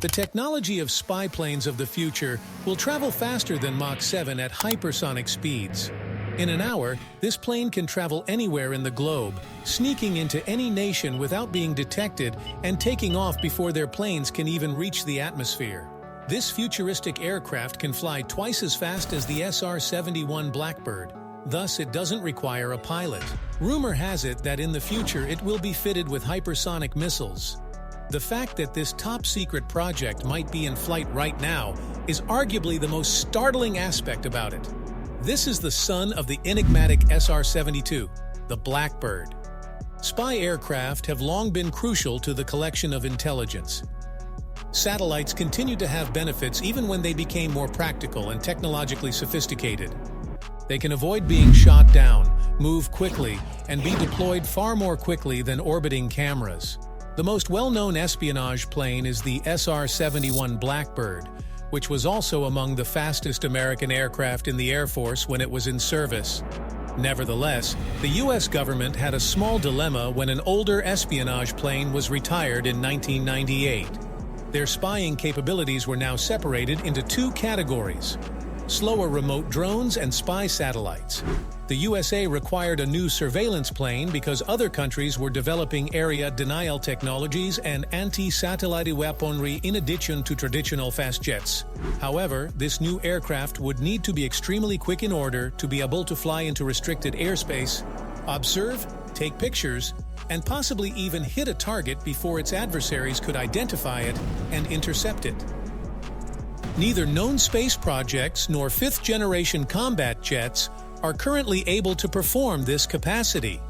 The technology of spy planes of the future will travel faster than Mach 7 at hypersonic speeds. In an hour, this plane can travel anywhere in the globe, sneaking into any nation without being detected and taking off before their planes can even reach the atmosphere. This futuristic aircraft can fly twice as fast as the SR-71 Blackbird. Thus, it doesn't require a pilot. Rumor has it that in the future it will be fitted with hypersonic missiles. The fact that this top-secret project might be in flight right now is arguably the most startling aspect about it. This is the son of the enigmatic SR-72, the Blackbird. Spy aircraft have long been crucial to the collection of intelligence. Satellites continued to have benefits even when they became more practical and technologically sophisticated. They can avoid being shot down, move quickly, and be deployed far more quickly than orbiting cameras. The most well-known espionage plane is the SR-71 Blackbird, which was also among the fastest American aircraft in the Air Force when it was in service. Nevertheless, the U.S. government had a small dilemma when an older espionage plane was retired in 1998. Their spying capabilities were now separated into two categories: slower remote drones and spy satellites. The USA required a new surveillance plane because other countries were developing area denial technologies and anti-satellite weaponry in addition to traditional fast jets. However, this new aircraft would need to be extremely quick in order to be able to fly into restricted airspace, observe, take pictures, and possibly even hit a target before its adversaries could identify it and intercept it. Neither known space projects nor fifth-generation combat jets are currently able to perform this capacity.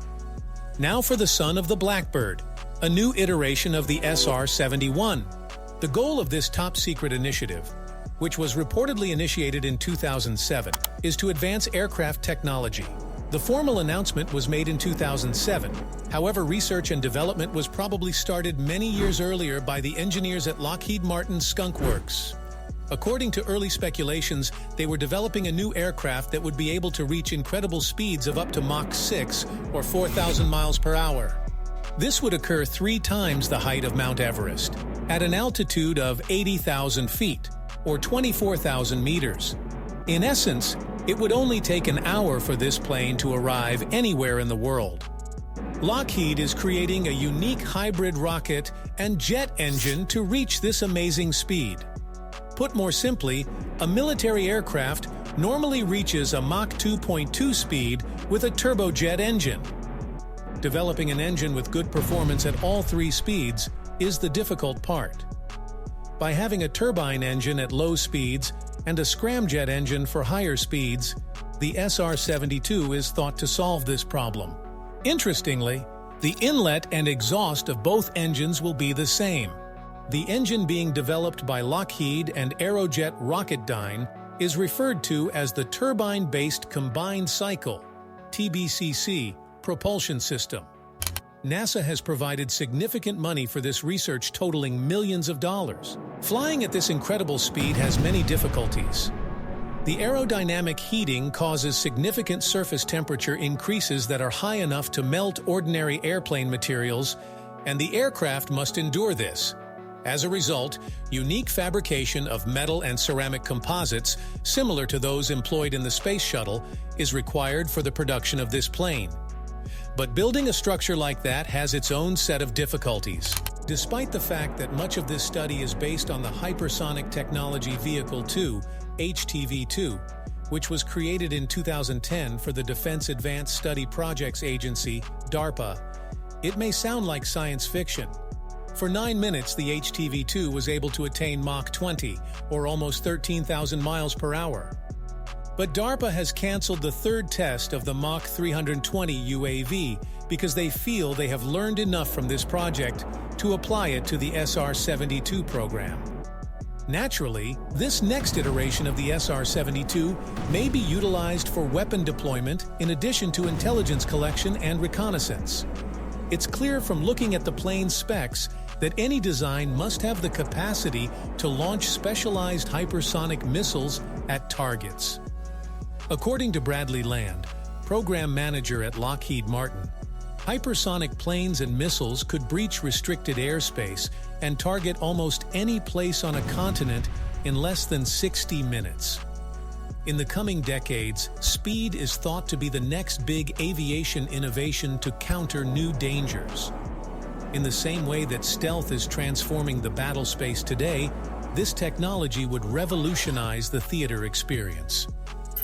Now for the son of the Blackbird, a new iteration of the SR-71. The goal of this top-secret initiative, which was reportedly initiated in 2007, is to advance aircraft technology. The formal announcement was made in 2007. However, research and development was probably started many years earlier by the engineers at Lockheed Martin's Skunk Works. According to early speculations, they were developing a new aircraft that would be able to reach incredible speeds of up to Mach 6 or 4,000 miles per hour. This would occur 3 times the height of Mount Everest, at an altitude of 80,000 feet or 24,000 meters. In essence, it would only take an hour for this plane to arrive anywhere in the world. Lockheed is creating a unique hybrid rocket and jet engine to reach this amazing speed. Put more simply, a military aircraft normally reaches a Mach 2.2 speed with a turbojet engine. Developing an engine with good performance at all 3 speeds is the difficult part. By having a turbine engine at low speeds and a scramjet engine for higher speeds, the SR-72 is thought to solve this problem. Interestingly, the inlet and exhaust of both engines will be the same. The engine being developed by Lockheed and Aerojet Rocketdyne is referred to as the Turbine-Based Combined Cycle (TBCC) propulsion system. NASA has provided significant money for this research, totaling millions of dollars. Flying at this incredible speed has many difficulties. The aerodynamic heating causes significant surface temperature increases that are high enough to melt ordinary airplane materials, and the aircraft must endure this. As a result, unique fabrication of metal and ceramic composites, similar to those employed in the Space Shuttle, is required for the production of this plane. But building a structure like that has its own set of difficulties. Despite the fact that much of this study is based on the Hypersonic Technology Vehicle 2, HTV-2, which was created in 2010 for the Defense Advanced Study Projects Agency, DARPA, it may sound like science fiction. For 9 minutes, the HTV-2 was able to attain Mach 20, or almost 13,000 miles per hour. But DARPA has canceled the 3rd test of the Mach 320 UAV because they feel they have learned enough from this project to apply it to the SR-72 program. Naturally, this next iteration of the SR-72 may be utilized for weapon deployment in addition to intelligence collection and reconnaissance. It's clear from looking at the plane's specs that any design must have the capacity to launch specialized hypersonic missiles at targets. According to Bradley Land, program manager at Lockheed Martin, Hypersonic planes and missiles could breach restricted airspace and target almost any place on a continent in less than 60 minutes. In the coming decades, speed is thought to be the next big aviation innovation to counter new dangers. In the same way that stealth is transforming the battle space today, this technology would revolutionize the theater experience.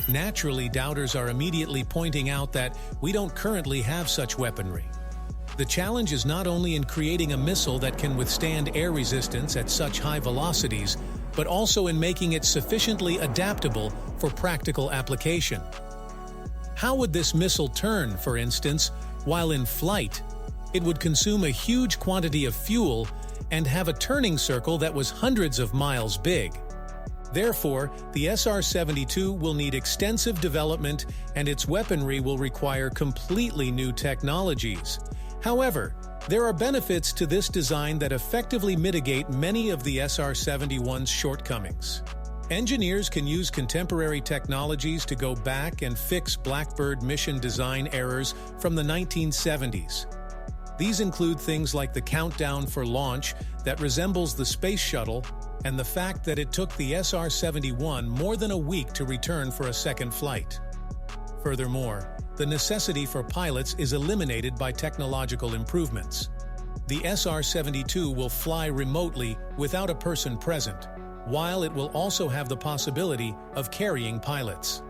Naturally, doubters are immediately pointing out that we don't currently have such weaponry. The challenge is not only in creating a missile that can withstand air resistance at such high velocities, but also in making it sufficiently adaptable for practical application. How would this missile turn, for instance, while in flight? It would consume a huge quantity of fuel and have a turning circle that was hundreds of miles big. Therefore, the SR-72 will need extensive development and its weaponry will require completely new technologies. However, there are benefits to this design that effectively mitigate many of the SR-71's shortcomings. Engineers can use contemporary technologies to go back and fix Blackbird mission design errors from the 1970s. These include things like the countdown for launch that resembles the space shuttle and the fact that it took the SR-71 more than a week to return for a second flight. Furthermore, the necessity for pilots is eliminated by technological improvements. The SR-72 will fly remotely without a person present, while it will also have the possibility of carrying pilots.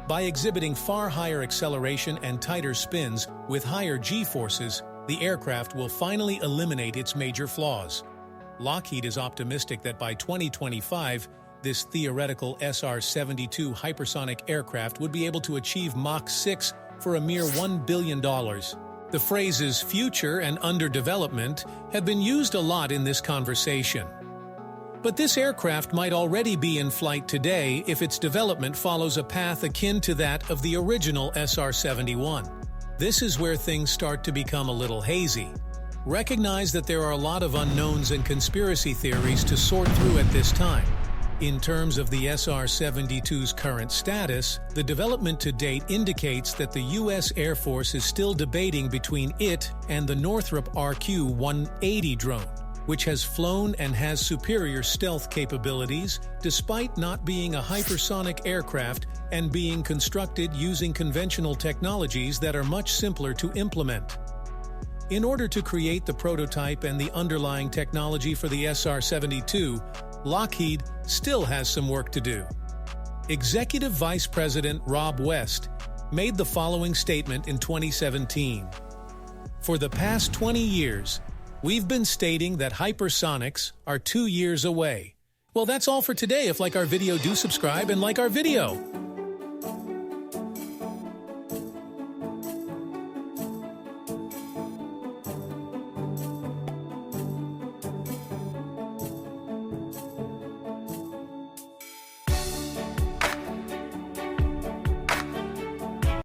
By exhibiting far higher acceleration and tighter spins with higher G-forces, the aircraft will finally eliminate its major flaws. Lockheed is optimistic that by 2025, this theoretical SR-72 hypersonic aircraft would be able to achieve Mach 6 for a mere $1 billion. The phrases future and under development have been used a lot in this conversation. But this aircraft might already be in flight today if its development follows a path akin to that of the original SR-71. This is where things start to become a little hazy. Recognize that there are a lot of unknowns and conspiracy theories to sort through at this time. In terms of the SR-72's current status, the development to date indicates that the U.S. Air Force is still debating between it and the Northrop RQ-180 drone, which has flown and has superior stealth capabilities despite not being a hypersonic aircraft and being constructed using conventional technologies that are much simpler to implement. In order to create the prototype and the underlying technology for the SR-72, Lockheed still has some work to do. Executive Vice President Rob West made the following statement in 2017. For the past 20 years, we've been stating that hypersonics are 2 years away. Well, that's all for today. If you like our video, do subscribe and like our video.